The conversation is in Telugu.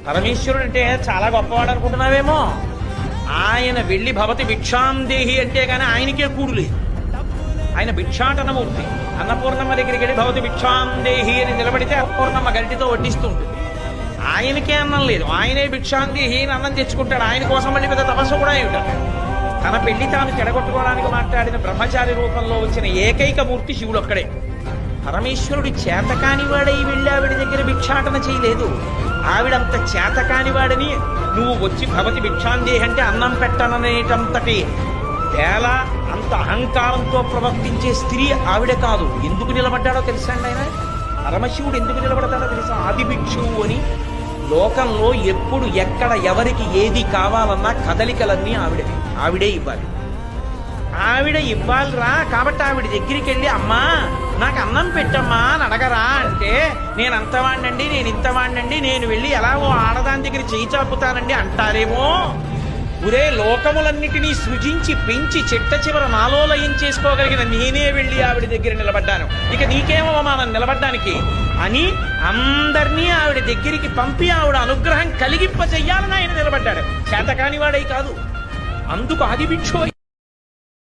పరమేశ్వరుడు అంటే చాలా గొప్పవాడు అనుకుంటున్నావేమో. ఆయన వెళ్ళి భవతి భిక్షాందేహి అంటే కానీ ఆయనకే కూడు లేదు. ఆయన భిక్షాటనమూర్తి. అన్నపూర్ణమ్మ దగ్గరికి వెళ్ళి భవతి భిక్షాందేహి అని నిలబడితే అన్నపూర్ణమ్మ గరిటితో వడ్డిస్తూ ఉంటుంది. ఆయనకే అన్నం లేదు, ఆయనే భిక్షాందేహి అని అన్నం తెచ్చుకుంటాడు. ఆయన కోసం మళ్ళీ పెద్ద తపస్సు కూడా ఏమిటాడు. తన పెళ్లి తాను చెడగొట్టుకోవడానికి మాట్లాడిన బ్రహ్మచారి రూపంలో వచ్చిన ఏకైక మూర్తి శివుడు ఒక్కడే. పరమేశ్వరుడు చేతకానివాడై వెళ్ళి ఆవిడ దగ్గర భిక్షాటన చేయలేదు. ఆవిడంత చేతకానివాడని నువ్వు వచ్చి భవతి భిక్షాందేహి అంటే అన్నం పెట్టననేటంతటి వేళ అంత అహంకారంతో ప్రవర్తించే స్త్రీ ఆవిడ కాదు. ఎందుకు నిలబడ్డాడో తెలుసా అండి ఆయన? పరమశివుడు ఎందుకు నిలబడతాడో తెలుసా? ఆది భిక్షువు అని. లోకంలో ఎప్పుడు ఎక్కడ ఎవరికి ఏది కావాలన్నా కదలికలన్నీ ఆవిడే ఇవ్వాలి. ఆవిడ ఇవ్వాలిరా. కాబట్టి ఆవిడ దగ్గరికి వెళ్ళి అమ్మా నాకు అన్నం పెట్టమ్మా అని అడగరా అంటే నేను అంతవాణ్ణండి, నేను ఇంతవాణ్ణండి, నేను వెళ్ళి ఎలాగో ఆడదాని దగ్గర చేయి చాపుతానండి అంటారేమో. ఒరే, లోకములన్నిటినీ సృజించి పెంచి చెట్ట చివర నాలో లయం చేసుకోగలిగిన నేనే వెళ్ళి ఆవిడ దగ్గర నిలబడ్డాను, ఇక నీకేమో అవమానం నిలబడ్డానికి అని అందరినీ ఆవిడ దగ్గరికి పంపి ఆవిడ అనుగ్రహం కలిగింప చెయ్యాలని ఆయన నిలబడ్డాడు. చేతకానివాడై కాదు. అందుకు ఆది భిక్షు